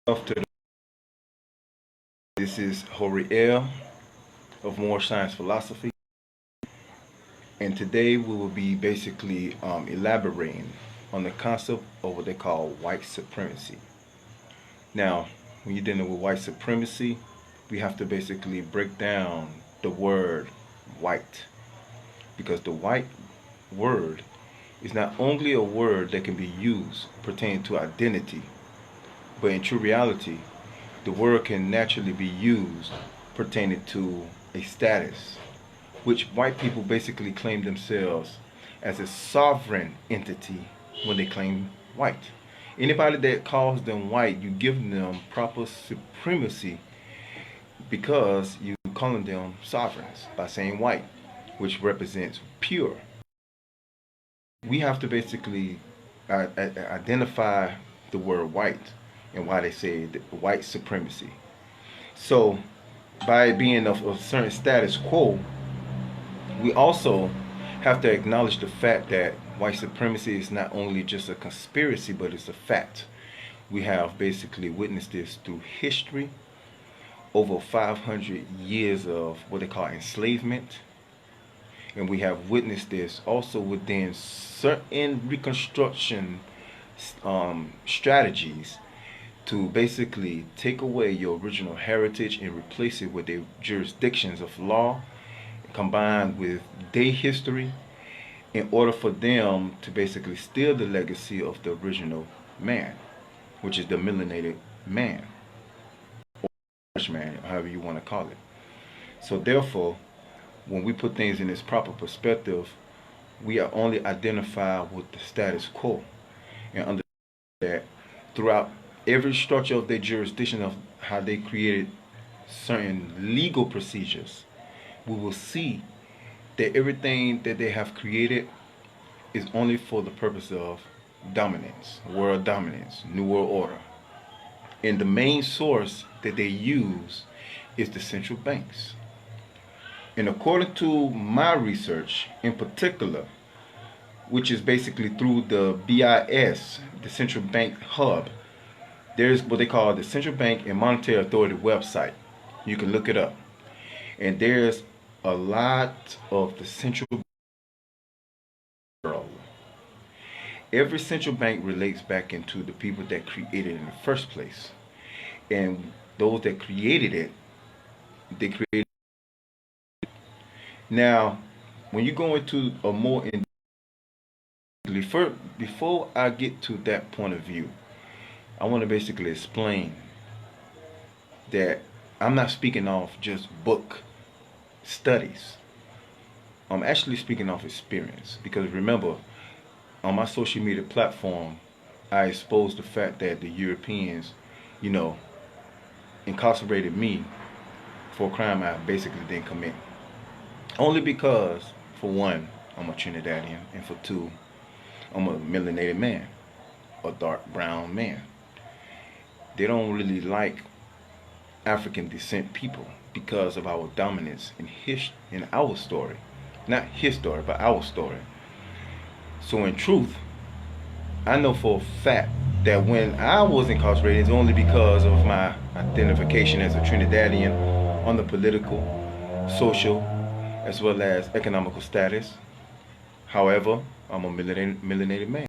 To This is Hori of Moorish Science Philosophy, and today we will be basically elaborating on the concept of what they call white supremacy. Now, when you're dealing with white supremacy, we have to basically break down the word white, because the white word is not only a word that can be used pertaining to identity, but in true reality, the word can naturally be used pertaining to a status, which white people basically claim themselves as a sovereign entity when they claim white. Anybody that calls them white, you give them proper supremacy because you calling them sovereigns by saying white, which represents pure. We have to basically identify the word white and why they say white supremacy. So, by it being of a certain status quo, we also have to acknowledge the fact that white supremacy is not only just a conspiracy, but it's a fact. We have basically witnessed this through history, over 500 years of what they call enslavement. And we have witnessed this also within certain reconstruction strategies to basically take away your original heritage and replace it with the jurisdictions of law combined with their history in order for them to basically steal the legacy of the original man, which is the melanated man, or man, however you want to call it. So therefore, when we put things in its proper perspective, we are only identified with the status quo and understand that throughout every structure of their jurisdiction of how they created certain legal procedures, we will see that everything that they have created is only for the purpose of dominance, world dominance, new world order. And the main source that they use is the central banks. And according to my research in particular, which is basically through the BIS, the Central Bank Hub, there's what they call the Central Bank and Monetary Authority website. You can look it up. And there's a lot of the central world. Every central bank relates back into the people that created it in the first place. And those that created it, they created. Now, when you go into a more in before I get to that point of view, I want to basically explain that I'm not speaking off just book studies. I'm actually speaking off experience, because remember, on my social media platform, I exposed the fact that the Europeans, incarcerated me for a crime I basically didn't commit. Only because, for one, I'm a Trinidadian, and for two, I'm a melanated man, a dark brown man. They don't really like African descent people because of our dominance in our story. Not his story, but our story. So in truth, I know for a fact that when I was incarcerated, it's only because of my identification as a Trinidadian on the political, social, as well as economical status. However, I'm a melanated man.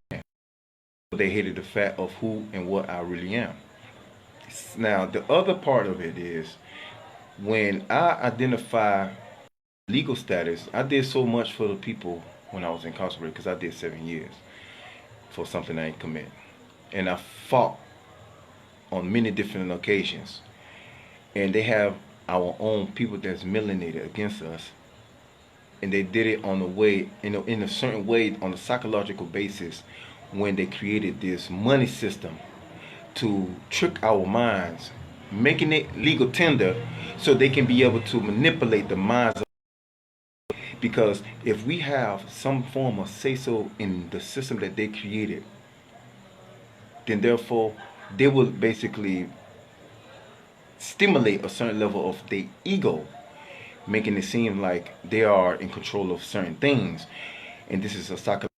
They hated the fact of who and what I really am. Now, the other part of it is when I identify legal status, I did so much for the people when I was incarcerated, because I did 7 years for something I ain't commit. And I fought on many different occasions. And they have our own people that's melanated against us. And they did it on a way, in a certain way, on a psychological basis, when they created this money system to trick our minds, making it legal tender so they can be able to manipulate the minds. Because if we have some form of say-so in the system that they created, then therefore they will basically stimulate a certain level of their ego, making it seem like they are in control of certain things. And this is a psychological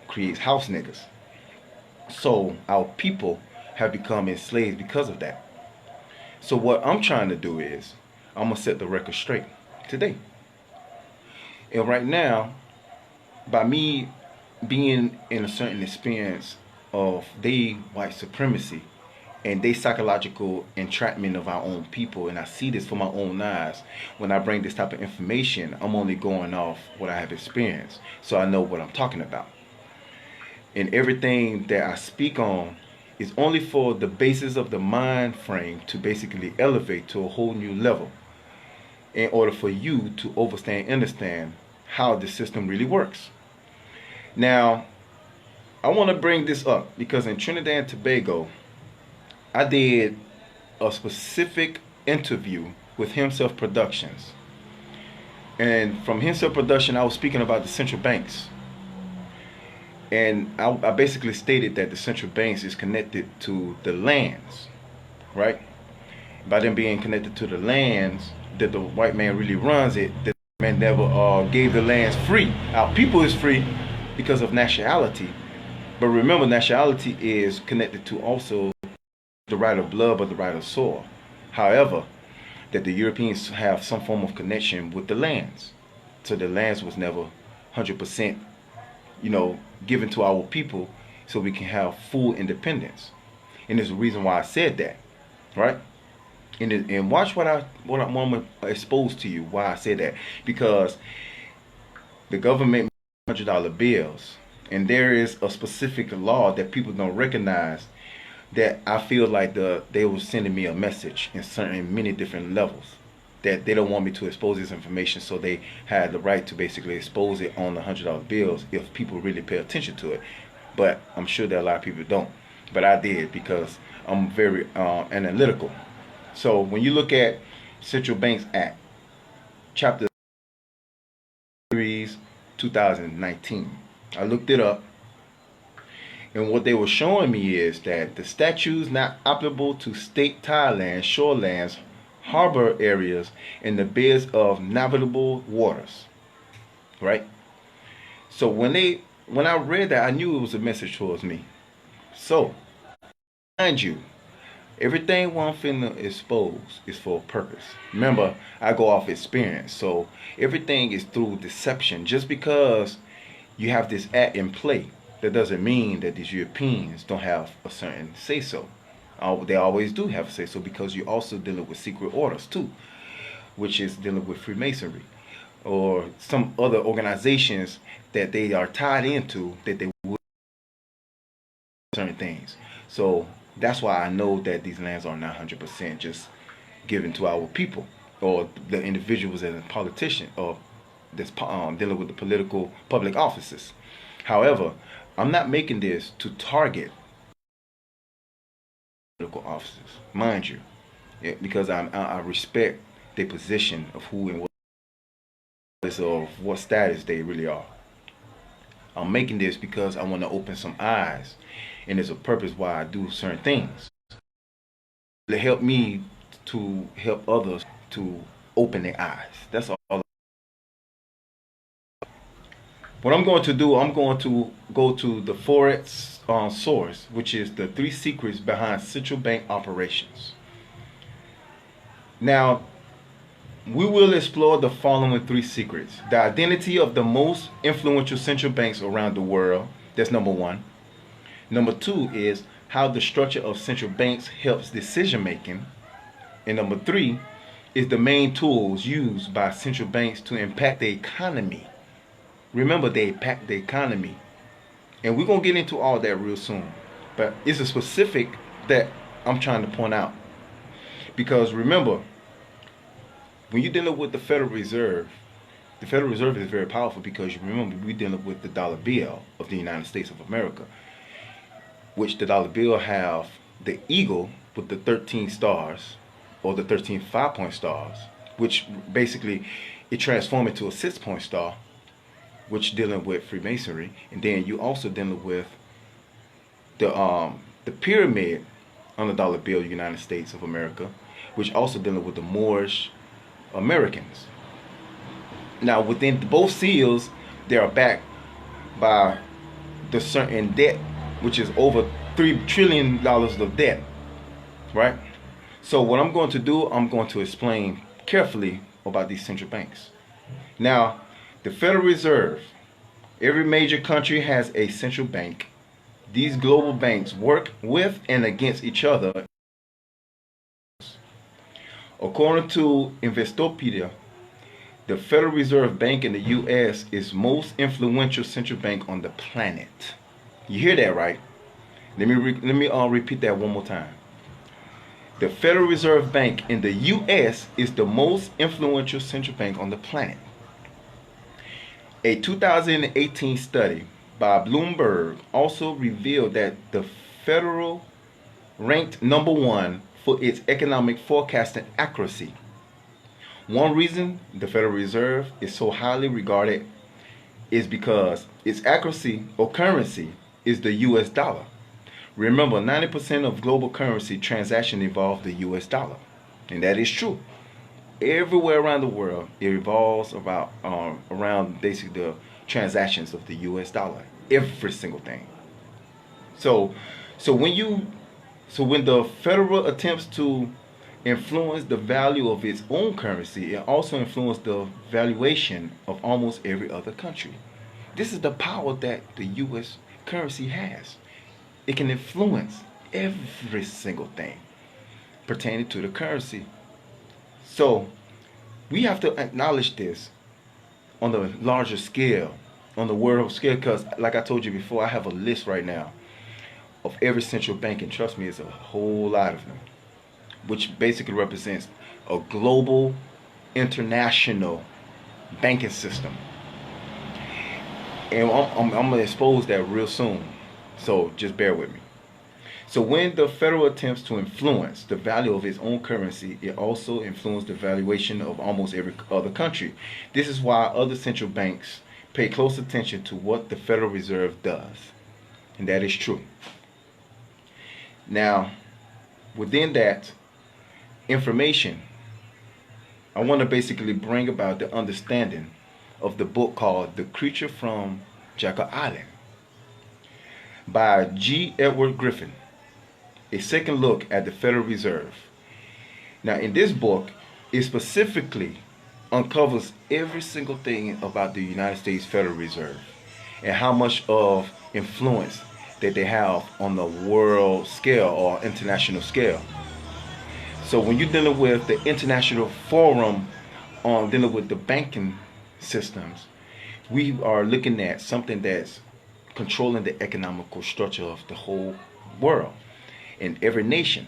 creates house niggas. So our people have become enslaved because of that. So what I'm trying to do is I'm gonna set the record straight today. And right now, by me being in a certain experience of they white supremacy and they psychological entrapment of our own people, and I see this for my own eyes. When I bring this type of information, I'm only going off what I have experienced, so I know what I'm talking about. And everything that I speak on is only for the basis of the mind frame to basically elevate to a whole new level in order for you to understand how the system really works. Now, I want to bring this up because in Trinidad and Tobago, I did a specific interview with Himself Productions. And from Himself Production, I was speaking about the central banks. And I basically stated that the central banks is connected to the lands, right? By them being connected to the lands, that the white man really runs it, that the man never gave the lands free. Our people is free because of nationality. But remember, nationality is connected to also the right of blood or the right of soil. However, that the Europeans have some form of connection with the lands. So the lands was never 100%, given to our people so we can have full independence. And there's a reason why I said that, right? And watch what I'm going to expose to you why I said that. Because the government made $100 bills, and there is a specific law that people don't recognize that I feel like they were sending me a message in many different levels that they don't want me to expose this information, so they had the right to basically expose it on the $100 bills if people really pay attention to it. But I'm sure that a lot of people don't. But I did because I'm very analytical. So when you look at Central Banks Act, Chapter Series 2019, I looked it up. And what they were showing me is that the statutes not applicable to state tidelands, shorelands, harbor areas, and the beds of navigable waters. Right? So when I read that, I knew it was a message towards me. So, mind you, everything one finna expose is for a purpose. Remember, I go off experience. So everything is through deception. Just because you have this act in play, that doesn't mean that these Europeans don't have a certain say-so. They always do have a say-so because you're also dealing with secret orders too, which is dealing with Freemasonry or some other organizations that they are tied into that they would certain things. So that's why I know that these lands are not 100% just given to our people or the individuals as a politician or that's dealing with the political public offices. However, I'm not making this to target political officers, mind you, because I respect their position of who and what of what status they really are. I'm making this because I want to open some eyes, and there's a purpose why I do certain things. To help me to help others to open their eyes. That's all. What I'm going to do, I'm going to go to the Forex source, which is the 3 secrets behind central bank operations. Now, we will explore the following 3 secrets. The identity of the most influential central banks around the world. That's number 1. Number 2 is how the structure of central banks helps decision making. And number 3 is the main tools used by central banks to impact the economy. Remember, they impact the economy. And we're going to get into all that real soon. But it's a specific that I'm trying to point out. Because remember, when you're dealing with the Federal Reserve is very powerful because you remember we're dealing with the dollar bill of the United States of America, which the dollar bill have the eagle with the 13 stars or the 13 5-point stars, which basically it transforms into a 6-point star, which dealing with Freemasonry, and then you also dealing with the pyramid on the dollar bill of the United States of America, which also dealing with the Moorish Americans. Now within both seals, they are backed by the certain debt, which is over $3 trillion of debt, right? So what I'm going to do, I'm going to explain carefully about these central banks. Now, the Federal Reserve, every major country has a central bank. These global banks work with and against each other. According to Investopedia, the Federal Reserve Bank in the U.S. is most influential central bank on the planet. You hear that right? Let me repeat that one more time. The Federal Reserve Bank in the U.S. is the most influential central bank on the planet. A 2018 study by Bloomberg also revealed that the Federal ranked number one for its economic forecasting accuracy. One reason the Federal Reserve is so highly regarded is because its accuracy or currency is the US dollar. Remember, 90% of global currency transactions involve the US dollar. And that is true. Everywhere around the world, it revolves around basically the transactions of the US dollar. Every single thing. So when the federal attempts to influence the value of its own currency, it also influences the valuation of almost every other country. This is the power that the US currency has. It can influence every single thing pertaining to the currency. So we have to acknowledge this on the larger scale, on the world scale, because like I told you before, I have a list right now of every central bank, and trust me, it's a whole lot of them, which basically represents a global, international banking system. And I'm going to expose that real soon, so just bear with me. So when the federal attempts to influence the value of its own currency, it also influences the valuation of almost every other country. This is why other central banks pay close attention to what the Federal Reserve does. And that is true. Now, within that information, I want to basically bring about the understanding of the book called The Creature from Jekyll Island by G. Edward Griffin, a second look at the Federal Reserve. Now, in this book, it specifically uncovers every single thing about the United States Federal Reserve and how much of influence that they have on the world scale or international scale. So when you're dealing with the international forum on dealing with the banking systems, we are looking at something that's controlling the economical structure of the whole world in every nation.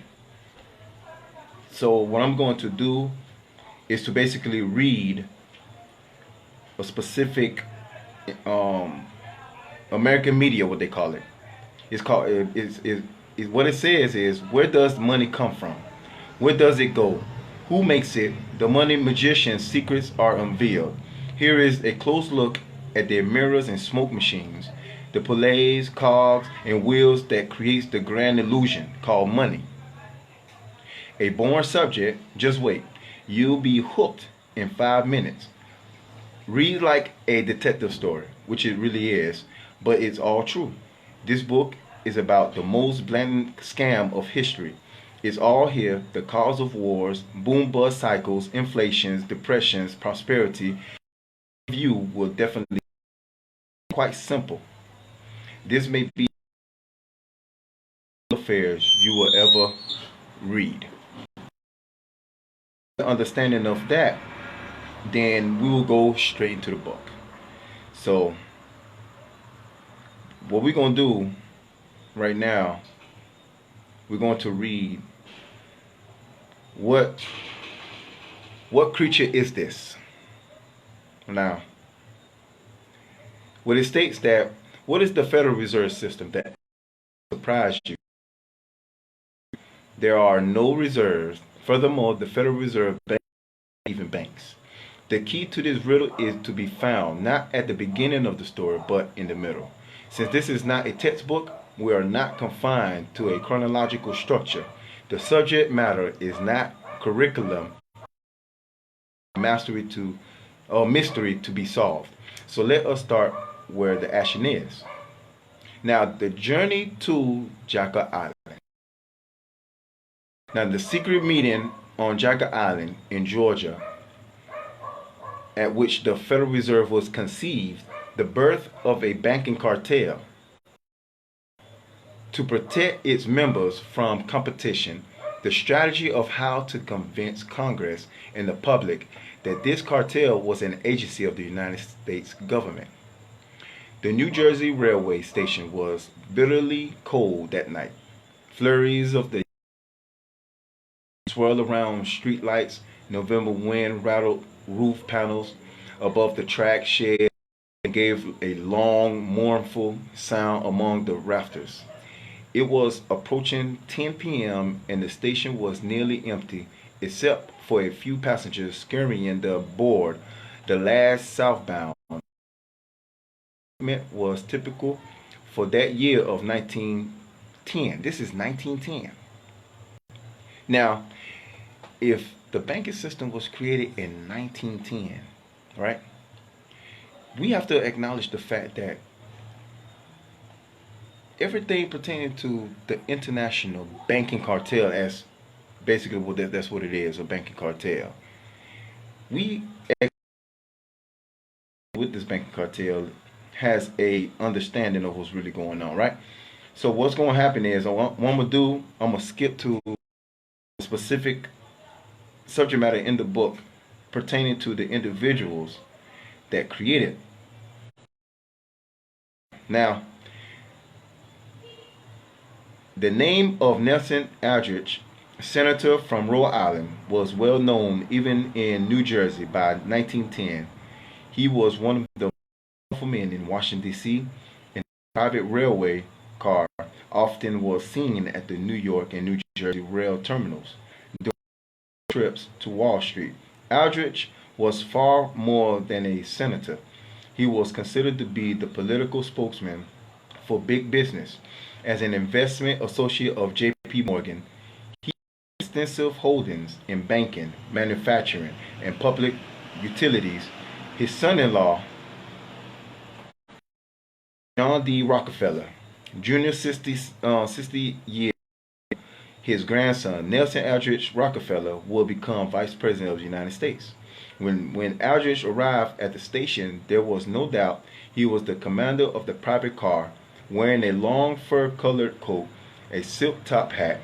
So what I'm going to do is to basically read a specific American media, what they call it. It's called what it says is, where does money come from? Where does it go? Who makes it? The money magician's secrets are unveiled. Here is a close look at their mirrors and smoke machines, the pulleys, cogs, and wheels that creates the grand illusion called money. A born subject, just wait. You'll be hooked in 5 minutes. Read like a detective story, which it really is, but it's all true. This book is about the most blatant scam of history. It's all here: the cause of wars, boom bust cycles, inflations, depressions, prosperity. You will definitely be quite simple. This may be affairs you will ever read. The understanding of that, then we will go straight into the book. So what we're going to do right now, we're going to read what creature is this. Now, what it states that, what is the Federal Reserve System that surprised you? There are no reserves. Furthermore, the Federal Reserve banks even banks. The key to this riddle is to be found not at the beginning of the story, but in the middle. Since this is not a textbook, we are not confined to a chronological structure. The subject matter is not curriculum, mystery to be solved. So let us start where the action is. Now, the journey to Jaca Island. Now, the secret meeting on Jaca Island in Georgia, at which the Federal Reserve was conceived, the birth of a banking cartel to protect its members from competition, the strategy of how to convince Congress and the public that this cartel was an agency of the United States government. The New Jersey railway station was bitterly cold that night. Flurries of the swirled around streetlights, November wind rattled roof panels above the track shed and gave a long, mournful sound among the rafters. It was approaching 10 p.m. and the station was nearly empty, except for a few passengers scurrying aboard the last southbound. Was typical for that year of 1910. This is 1910. Now, if the banking system was created in 1910, right? We have to acknowledge the fact that everything pertaining to the international banking cartel, as basically that's what it is, a banking cartel. We, with this banking cartel, has a understanding of what's really going on, right? So what's going to happen is, what I'm going to do, I'm going to skip to a specific subject matter in the book pertaining to the individuals that created. Now, the name of Nelson Aldrich, senator from Rhode Island, was well known even in New Jersey by 1910. He was one of the powerful men in Washington, D.C., and a private railway car often was seen at the New York and New Jersey rail terminals during trips to Wall Street. Aldrich was far more than a senator. He was considered to be the political spokesman for big business. As an investment associate of J.P. Morgan, he had extensive holdings in banking, manufacturing, and public utilities. His son-in-law, John D. Rockefeller, Jr., 60 years, his grandson, Nelson Aldrich Rockefeller, will become Vice President of the United States. When Aldrich arrived at the station, there was no doubt he was the commander of the private car, wearing a long fur-colored coat, a silk-top hat,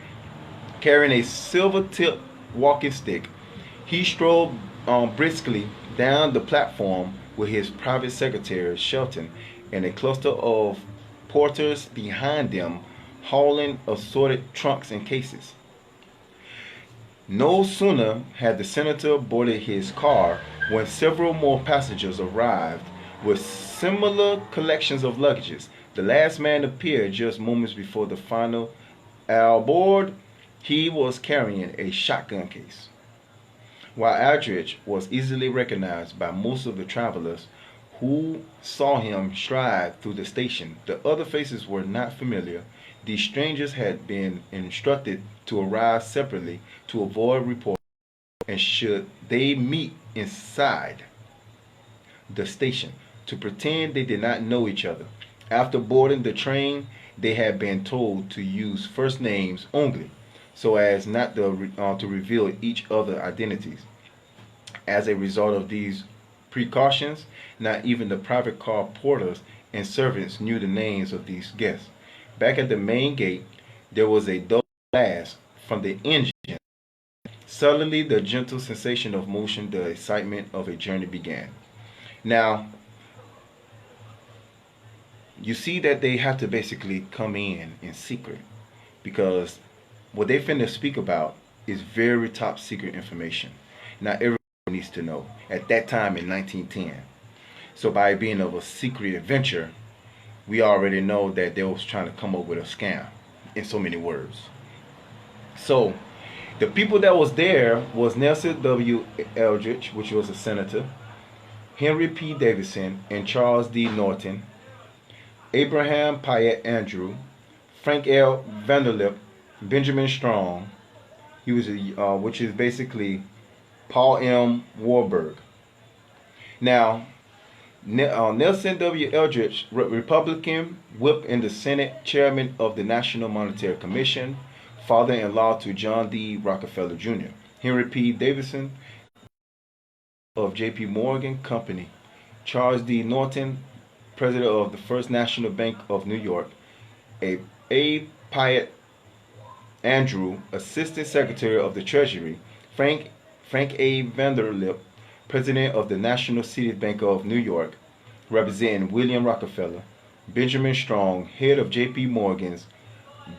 carrying a silver-tipped walking stick. He strolled briskly down the platform with his private secretary, Shelton, and a cluster of porters behind them, hauling assorted trunks and cases. No sooner had the senator boarded his car when several more passengers arrived with similar collections of luggages. The last man appeared just moments before the final aboard. He was carrying a shotgun case. While Aldrich was easily recognized by most of the travelers who saw him stride through the station, the other faces were not familiar. These strangers had been instructed to arrive separately to avoid reports, and should they meet inside the station, to pretend they did not know each other. After boarding the train, they had been told to use first names only, so as not to reveal each other's identities. As a result of these precautions, not even the private car porters and servants knew the names of these guests. Back at the main gate, there was a dull blast from the engine. Suddenly, the gentle sensation of motion, the excitement of a journey began. Now, you see that they have to basically come in secret, because what they finna speak about is very top secret information. Not everyone needs to know at that time in 1910. So by it being of a secret adventure, we already know that they was trying to come up with a scam, in so many words. So the people that was there was Nelson W. Aldrich, which was a senator, Henry P. Davidson, and Charles D. Norton, Abraham Pyatt Andrew, Frank L. Vanderlip, Benjamin Strong. He was which is basically Paul M. Warburg. Now, Nelson W. Eldridge, Republican, whip in the Senate, chairman of the National Monetary Commission, father-in-law to John D. Rockefeller Jr. Henry P. Davidson of J.P. Morgan Company, Charles D. Norton, president of the First National Bank of New York, A. Piatt Andrew, assistant secretary of the Treasury, Frank A. Vanderlip, president of the National City Bank of New York, representing William Rockefeller, Benjamin Strong, head of J.P. Morgan's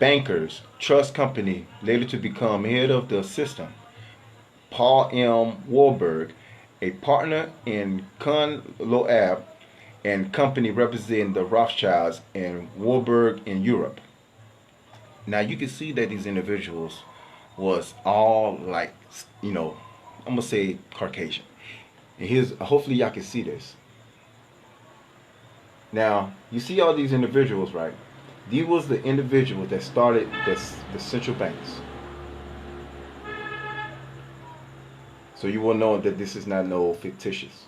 Bankers Trust Company, later to become head of the system, Paul M. Warburg, a partner in Kun Loeb and Company representing the Rothschilds and Warburg in Europe. Now you can see that these individuals was all like, I'm gonna say Caucasian. And here's, hopefully y'all can see this. Now you see all these individuals, right? These was the individuals that started the central banks. So you will know that this is not no fictitious.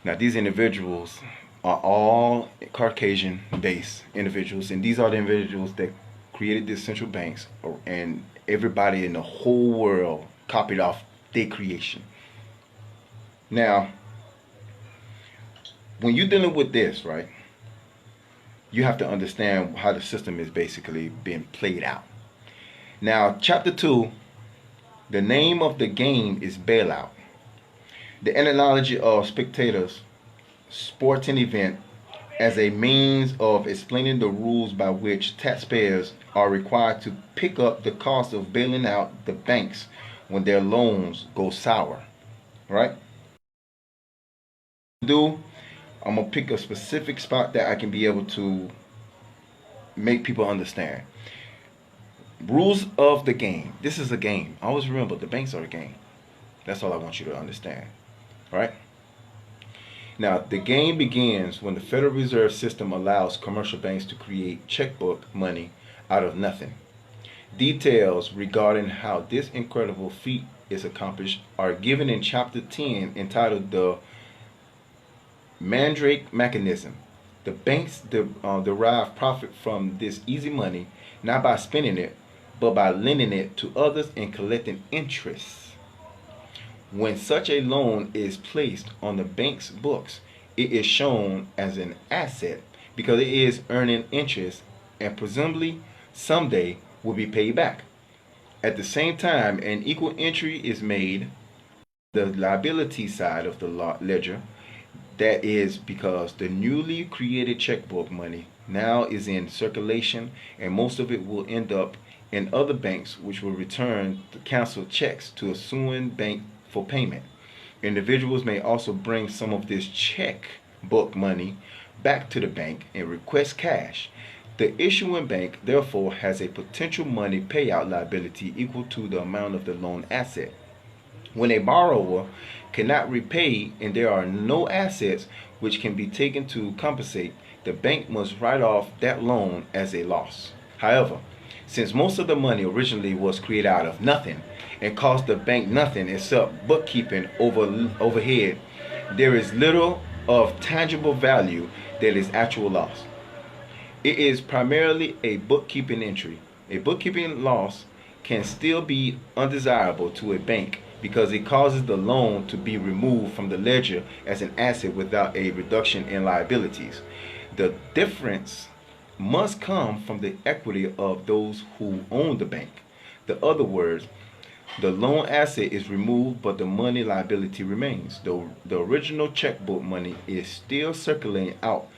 Now these individuals are all Caucasian based individuals, and these are the individuals that created these central banks, and everybody in the whole world copied off their creation. Now when you're dealing with this, right, you have to understand how the system is basically being played out. Now chapter 2, the name of the game is bailout. The analogy of spectators sporting event as a means of explaining the rules by which taxpayers are required to pick up the cost of bailing out the banks when their loans go sour. Right? I'm gonna pick a specific spot that I can be able to make people understand. Rules of the game. This is a game. Always remember, the banks are a game. That's all I want you to understand. Right? Now, the game begins when the Federal Reserve System allows commercial banks to create checkbook money out of nothing. Details regarding how this incredible feat is accomplished are given in Chapter 10, entitled The Mandrake Mechanism. The banks derive profit from this easy money, not by spending it, but by lending it to others and collecting interest. When such a loan is placed on the bank's books, it is shown as an asset because it is earning interest and presumably someday will be paid back. At the same time, an equal entry is made the liability side of the ledger. That is because the newly created checkbook money now is in circulation, and most of it will end up in other banks, which will return the canceled checks to a suing bank for payment. Individuals may also bring some of this checkbook money back to the bank and request cash. The issuing bank therefore has a potential money payout liability equal to the amount of the loan asset. When a borrower cannot repay and there are no assets which can be taken to compensate, the bank must write off that loan as a loss. However, since most of the money originally was created out of nothing and cost the bank nothing except bookkeeping overhead, there is little of tangible value that is actual loss. It is primarily a bookkeeping entry. A bookkeeping loss can still be undesirable to a bank because it causes the loan to be removed from the ledger as an asset without a reduction in liabilities. The difference must come from the equity of those who own the bank. In other words, the loan asset is removed, but the money liability remains. The original checkbook money is still circulating out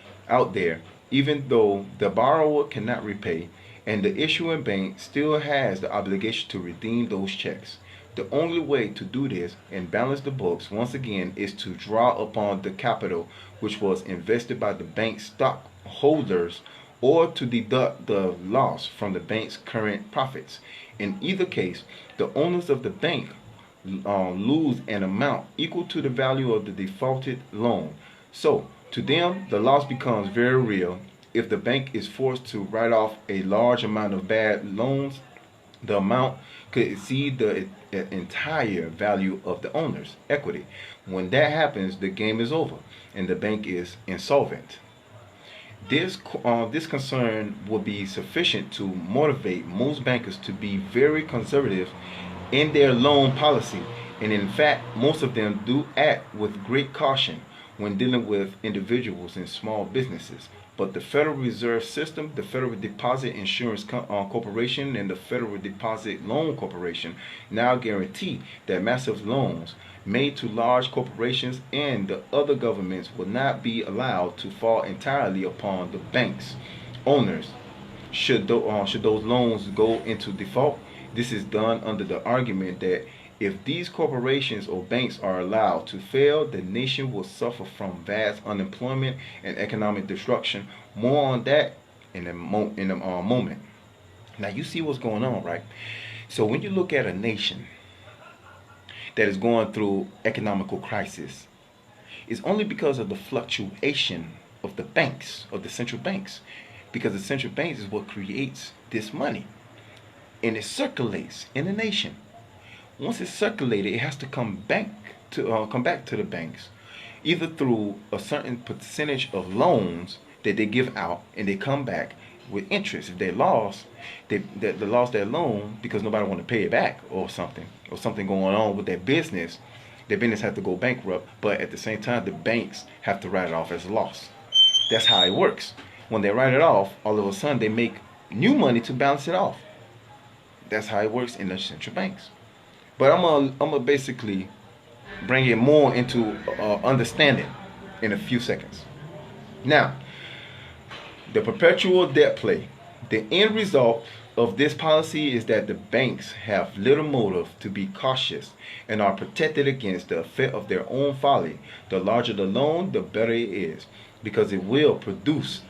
there, even though the borrower cannot repay, and the issuing bank still has the obligation to redeem those checks. The only way to do this and balance the books once again is to draw upon the capital which was invested by the bank's stockholders, or to deduct the loss from the bank's current profits. In either case, the owners of the bank lose an amount equal to the value of the defaulted loan. So, to them, the loss becomes very real. If the bank is forced to write off a large amount of bad loans, The amount could exceed the entire value of the owner's equity. When that happens, the game is over and the bank is insolvent. This concern will be sufficient to motivate most bankers to be very conservative in their loan policy, and in fact, most of them do act with great caution when dealing with individuals and small businesses. But the Federal Reserve System, the Federal Deposit Insurance Corporation, and the Federal Deposit Loan Corporation now guarantee that massive loans made to large corporations and the other governments will not be allowed to fall entirely upon the banks owners should those loans go into default. This is done under the argument that if these corporations or banks are allowed to fail, the nation will suffer from vast unemployment and economic destruction. More on that in a moment. Now you see what's going on, right? So when you look at a nation that is going through economical crisis, it's only because of the fluctuation of the banks, of the central banks, because the central banks is what creates this money, and it circulates in the nation. Once it's circulated, it has to come back to the banks, either through a certain percentage of loans that they give out, and they come back with interest. If they lost, they lost their loan because nobody want to pay it back, or something going on with their business has to go bankrupt. But at the same time, the banks have to write it off as a loss. That's how it works. When they write it off, all of a sudden they make new money to balance it off. That's how it works in the central banks. But I'm gonna basically bring it more into understanding in a few seconds. Now, the perpetual debt play. The end result of this policy is that the banks have little motive to be cautious and are protected against the effect of their own folly. The larger the loan, the better it is, because it will produce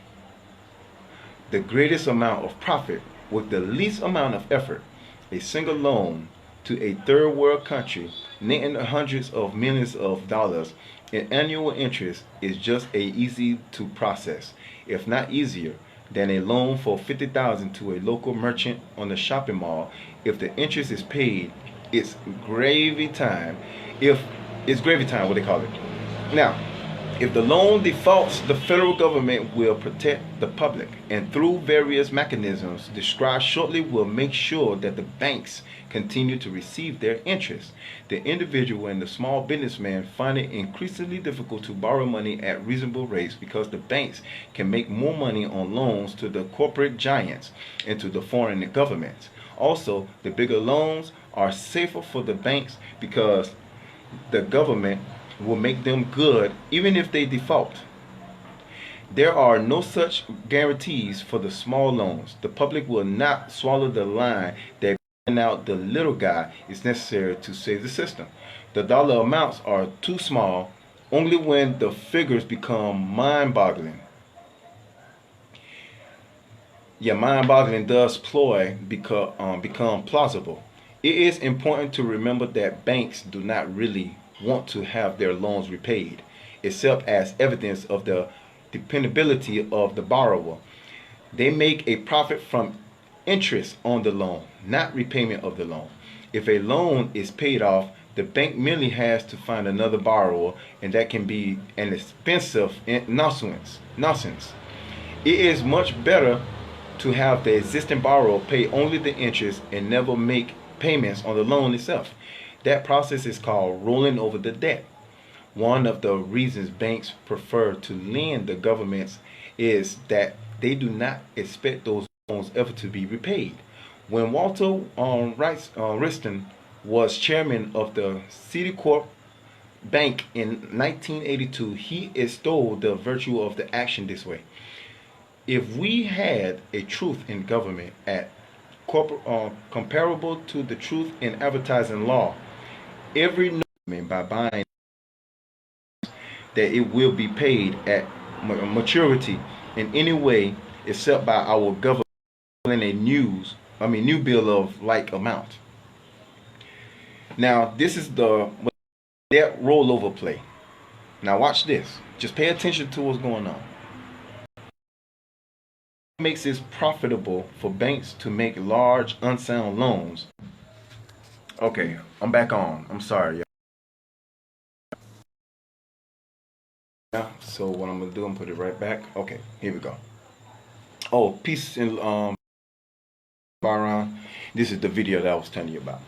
the greatest amount of profit with the least amount of effort. A single loan to a third world country, netting hundreds of millions of dollars in annual interest, is just a easy to process, if not easier, than a loan for $50,000 to a local merchant on the shopping mall. If the interest is paid, it's gravy time. What they call it. Now, if the loan defaults, the federal government will protect the public, and through various mechanisms described shortly will make sure that the banks continue to receive their interest. The individual and the small businessman find it increasingly difficult to borrow money at reasonable rates because the banks can make more money on loans to the corporate giants and to the foreign governments. Also, the bigger loans are safer for the banks because the government will make them good even if they default. There are no such guarantees for the small loans. The public will not swallow the line that bailing out the little guy is necessary to save the system. The dollar amounts are too small only when the figures become mind-boggling. Yeah, mind-boggling does become plausible. It is important to remember that banks do not really want to have their loans repaid, except as evidence of the dependability of the borrower. They make a profit from interest on the loan, not repayment of the loan. If a loan is paid off, the bank merely has to find another borrower, and that can be an expensive nonsense. It is much better to have the existing borrower pay only the interest and never make payments on the loan itself. That process is called rolling over the debt. One of the reasons banks prefer to lend the governments is that they do not expect those loans ever to be repaid. When Walter Wriston was chairman of the Citicorp Bank in 1982, he extolled the virtue of the action this way. If we had a truth in government at comparable to the truth in advertising law, every government by buying that it will be paid at maturity in any way except by our government in a new bill of like amount. Now this is the debt rollover play. Now watch this. Just pay attention to what's going on. makes it profitable for banks to make large unsound loans. Okay, I'm back on. I'm sorry. Yeah, so what I'm gonna do, I'm gonna put it right back. Okay, here we go. Oh, peace and Baron. This is the video that I was telling you about.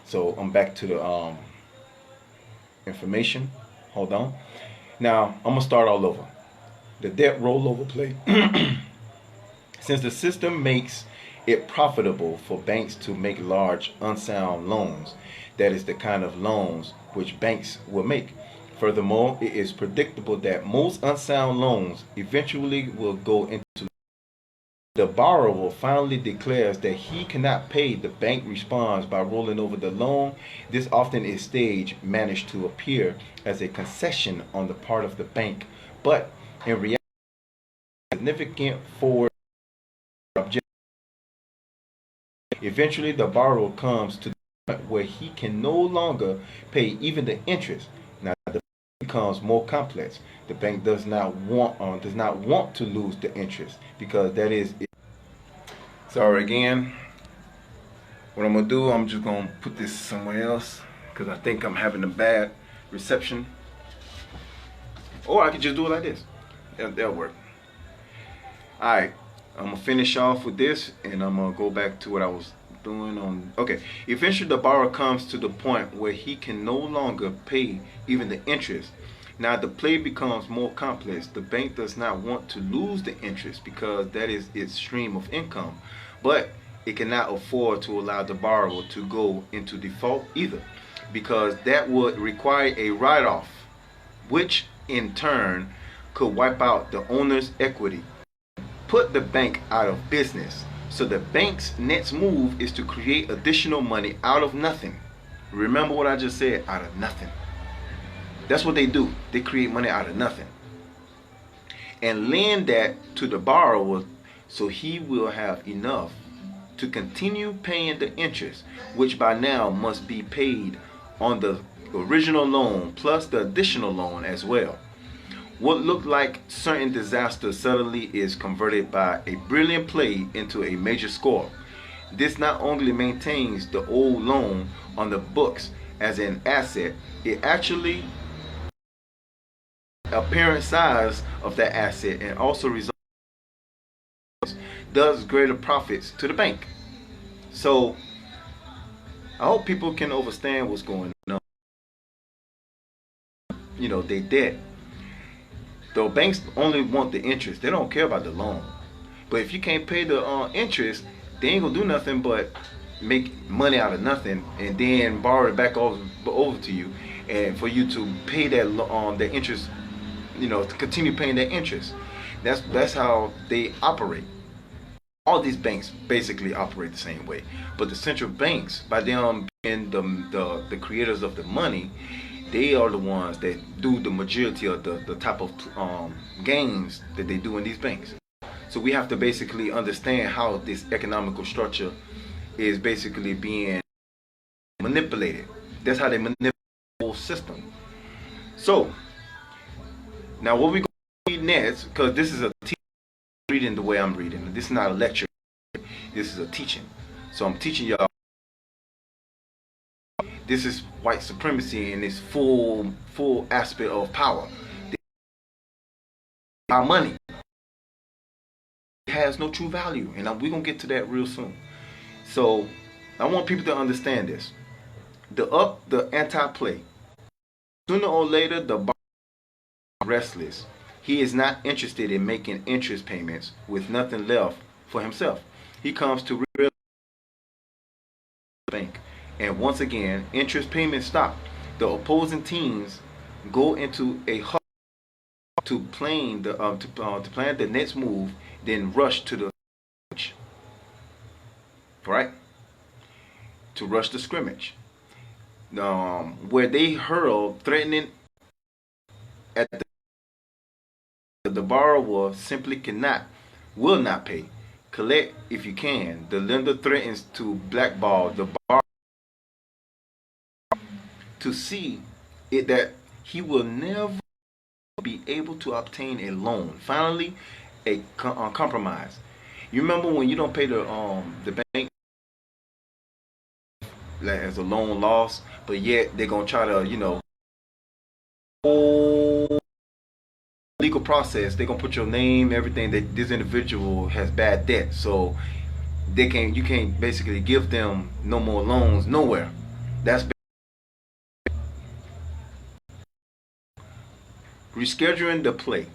So I'm back to the information. Hold on. Now I'm gonna start all over. The debt rollover play. Since the system makes it profitable for banks to make large unsound loans, that is the kind of loans which banks will make. Furthermore, it is predictable that most unsound loans eventually will go into the borrower finally declares that he cannot pay. The bank responds by rolling over the loan. This often is staged managed to appear as a concession on the part of the bank, but in reality, significant forward objective. Eventually, the borrower comes to the point where he can no longer pay even the interest. Now, the becomes more complex. The bank does not want to lose the interest because that is it. Sorry again. What I'm gonna do, I'm just gonna put this somewhere else because I think I'm having a bad reception. Or I could just do it like this. That'll work. Alright, I'm gonna finish off with this and I'm gonna go back to what I was doing on. Okay, eventually the borrower comes to the point where he can no longer pay even the interest. Now the play becomes more complex. The bank does not want to lose the interest because that is its stream of income, but it cannot afford to allow the borrower to go into default either, because that would require a write-off, which in turn could wipe out the owner's equity, put the bank out of business. So the bank's next move is to create additional money out of nothing. Remember what I just said, out of nothing. That's what they do. They create money out of nothing and lend that to the borrower so he will have enough to continue paying the interest, which by now must be paid on the original loan plus the additional loan as well. What looked like certain disaster suddenly is converted by a brilliant play into a major score. This not only maintains the old loan on the books as an asset, it actually apparent size of that asset and also results does greater profits to the bank. So I hope people can understand what's going on. You know, they debt. The banks only want the interest. They don't care about the loan. But if you can't pay the interest, they ain't gonna do nothing but make money out of nothing and then borrow it back over to you, and for you to pay that the interest. You know, to continue paying that interest. That's how they operate. All these banks basically operate the same way. But the central banks, by them being the creators of the money, they are the ones that do the majority of the type of gains that they do in these banks. So we have to basically understand how this economical structure is basically being manipulated. That's how they manipulate the whole system. So now what we going to read next, because this is a reading the way I'm reading. This is not a lecture. This is a teaching. So I'm teaching y'all. This is white supremacy in its full aspect of power. Our money has no true value, and we're gonna get to that real soon. So I want people to understand this. The anti-play. Sooner or later, the borrower is restless. He is not interested in making interest payments with nothing left for himself. He comes to realize the bank, and once again, interest payments stop. The opposing teams go into a huddle to plan the next move, then rush to the scrimmage. Right? To rush the scrimmage, where they hurl threatening at the borrower simply will not pay. Collect if you can. The lender threatens to blackball the borrower to see that he will never be able to obtain a loan. Finally, a compromise. You remember when you don't pay the bank like, as a loan loss, but yet they're gonna try to whole legal process. They're gonna put your name, everything that this individual has bad debt, so you can't basically give them no more loans nowhere. That's rescheduling the play.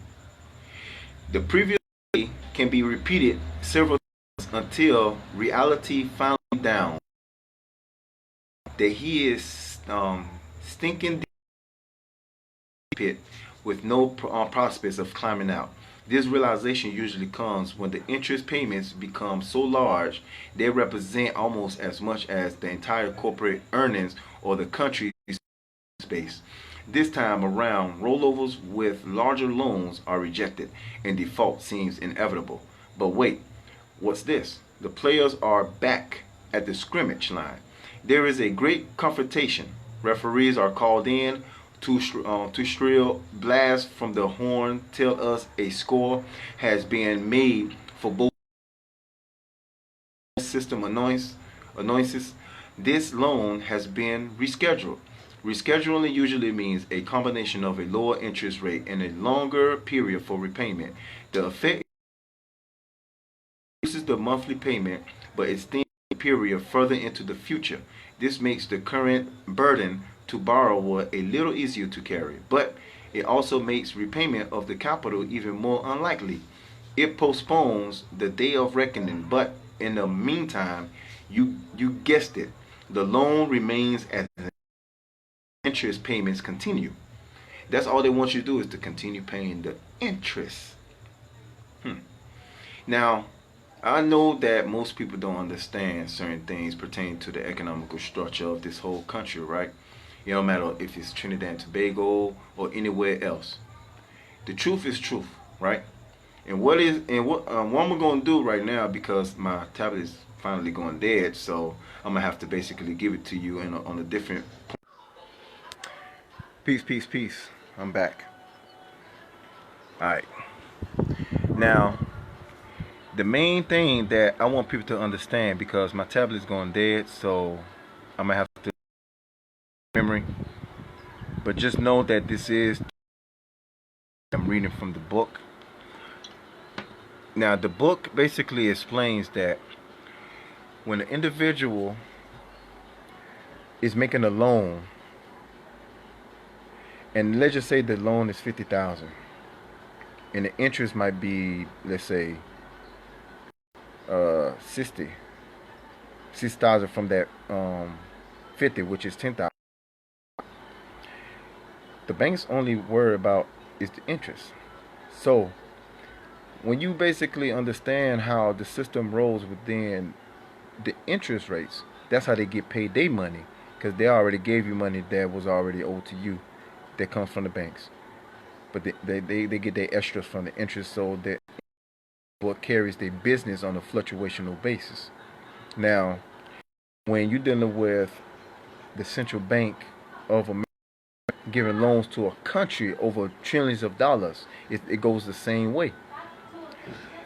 The previous play can be repeated several times until reality finally down that he is stinking pit with no prospects of climbing out. This realization usually comes when the interest payments become so large they represent almost as much as the entire corporate earnings or the country's base. This time around, rollovers with larger loans are rejected and default seems inevitable. But wait, what's this? The players are back at the scrimmage line. There is a great confrontation. Referees are called in. Two shrill blasts from the horn tell us a score has been made for both system annoyances. This loan has been rescheduled. Rescheduling usually means a combination of a lower interest rate and a longer period for repayment. The effect reduces the monthly payment, but extends the period further into the future. This makes the current burden to borrower a little easier to carry, but it also makes repayment of the capital even more unlikely. It postpones the day of reckoning, but in the meantime, you guessed it, the loan remains as interest payments continue. That's all they want you to do is to continue paying the interest. Now, I know that most people don't understand certain things pertaining to the economical structure of this whole country, right? It don't matter if it's Trinidad and Tobago or anywhere else. The truth is truth, right? And what I'm gonna do right now, because my tablet is finally going dead, so I'm gonna have to basically give it to you on a different. Peace. I'm back. All right. Now, the main thing that I want people to understand, because my tablet is going dead, so I'm gonna have to memory. But just know that I'm reading from the book. Now, the book basically explains that when an individual is making a loan, and let's just say the loan is 50,000, and the interest might be, let's say, 6,000 from that 50, which is 10,000. The banks only worry about is the interest. So when you basically understand how the system rolls within the interest rates, that's how they get paid their money, because they already gave you money that was already owed to you that comes from the banks. But they get their extras from the interest, so that what carries their business on a fluctuational basis. Now, when you're dealing with the central bank of America giving loans to a country over trillions of dollars, it goes the same way.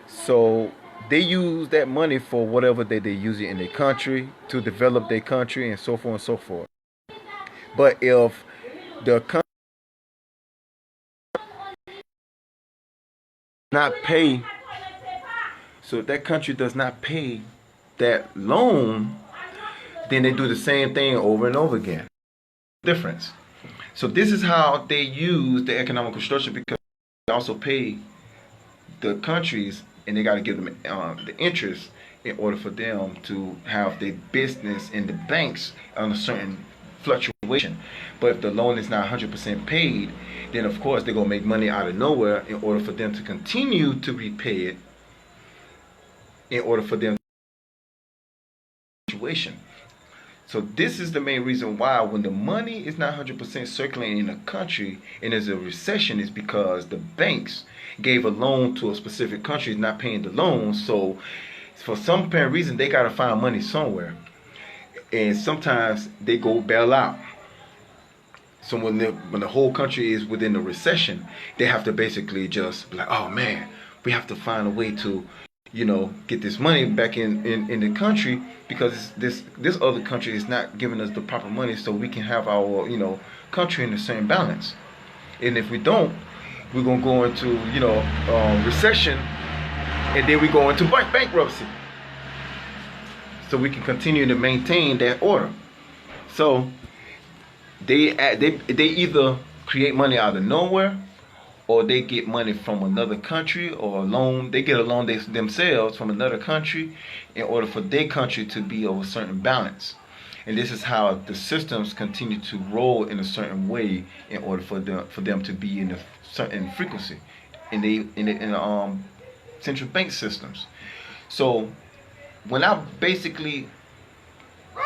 So they use that money for whatever they use it in their country, to develop their country, and so forth and so forth. But if the country not pay, so if that country does not pay that loan, then they do the same thing over and over again. Difference. So this is how they use the economical structure, because they also pay the countries, and they got to give them the interest in order for them to have their business in the banks on a certain fluctuation. But if the loan is not 100% paid, then of course they're going to make money out of nowhere in order for them to continue to repay it, in order for them situation. So this is the main reason why when the money is not 100% circulating in a country and there's a recession, is because the banks gave a loan to a specific country, not paying the loan. So for some apparent reason, they got to find money somewhere. And sometimes they go bail out. So when the whole country is within a recession, they have to basically just be like, oh man, we have to find a way to, get this money back in the country, because this other country is not giving us the proper money so we can have our, country in the same balance. And if we don't, we're gonna go into, recession, and then we go into bankruptcy. So we can continue to maintain that order. So they either create money out of nowhere, or they get money from another country, or a loan. They get a loan themselves from another country in order for their country to be of a certain balance. And this is how the systems continue to roll in a certain way in order for them to be in a certain frequency in the central bank systems. So when I basically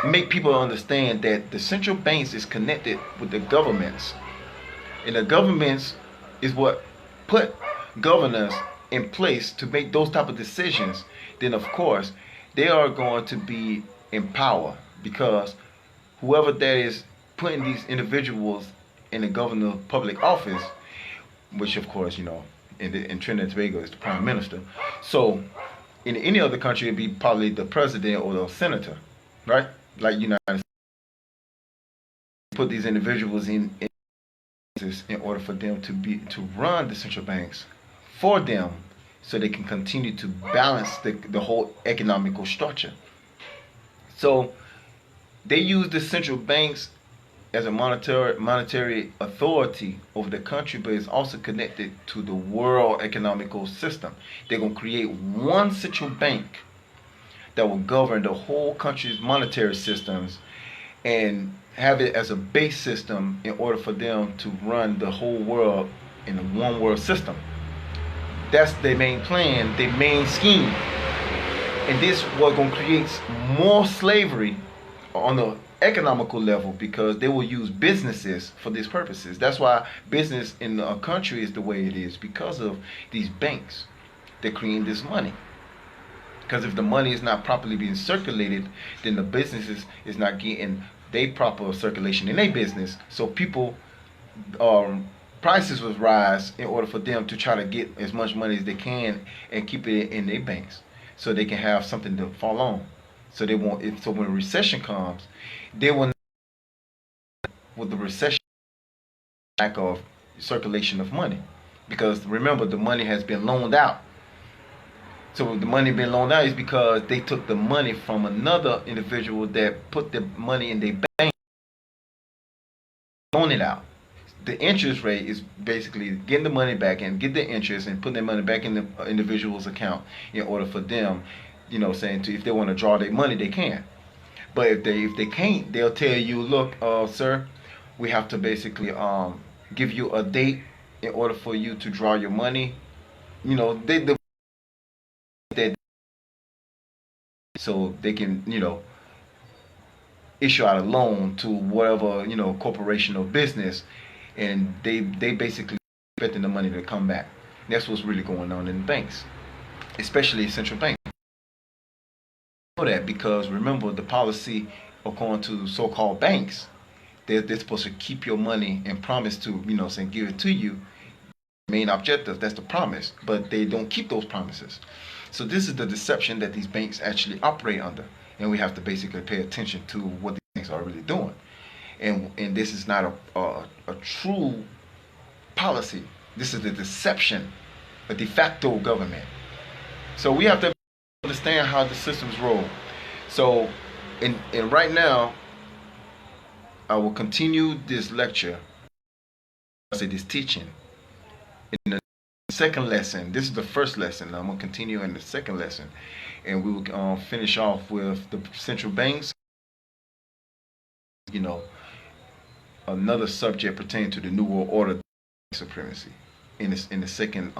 make people understand that the central banks is connected with the governments, and the governments is what put governors in place to make those type of decisions, then of course they are going to be in power, because whoever that is putting these individuals in the governor public office, which of course, in Trinidad and Tobago is the prime minister. So in any other country, it'd be probably the president or the senator, right? Like United States, put these individuals in order for them to run the central banks for them, so they can continue to balance the whole economical structure. So they use the central banks as a monetary authority over the country, but it's also connected to the world economical system. They're going to create one central bank that will govern the whole country's monetary systems, and have it as a base system in order for them to run the whole world in a one world system. That's their main plan, their main scheme. And this was going to create more slavery on the economical level, because they will use businesses for these purposes. That's why business in a country is the way it is, because of these banks that create this money. Because if the money is not properly being circulated, then the businesses is not getting their proper circulation in their business. So people, prices will rise in order for them to try to get as much money as they can and keep it in their banks, so they can have something to fall on. So they won't. So when a recession comes, they will not, with the recession, lack of circulation of money, because remember, the money has been loaned out. So the money being loaned out is because they took the money from another individual that put the money in their bank, loan it out. The interest rate is basically getting the money back and get the interest and putting their money back in the individual's account in order for them, saying if they want to draw their money, they can. But if they can't, they'll tell you, look, sir, we have to basically give you a date in order for you to draw your money. So they can, issue out a loan to whatever, corporation or business, and they basically expecting the money to come back. That's what's really going on in banks, especially central banks. Know that because remember, the policy according to so-called banks, they're supposed to keep your money and promise to, give it to you. Main objective, that's the promise, but they don't keep those promises. So this is the deception that these banks actually operate under, and we have to basically pay attention to what these banks are really doing. And this is not a true policy. This is a deception, a de facto government. So we have to understand how the systems roll. So, and right now, I will continue this lecture, this teaching, in the second lesson. This is the first lesson. I'm going to continue in the second lesson, and we will finish off with the central banks, another subject pertaining to the New World Order, supremacy, in the second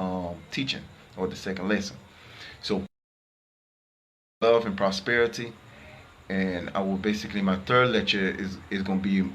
teaching, or the second lesson. So love and prosperity, and I will basically, my third lecture is going to be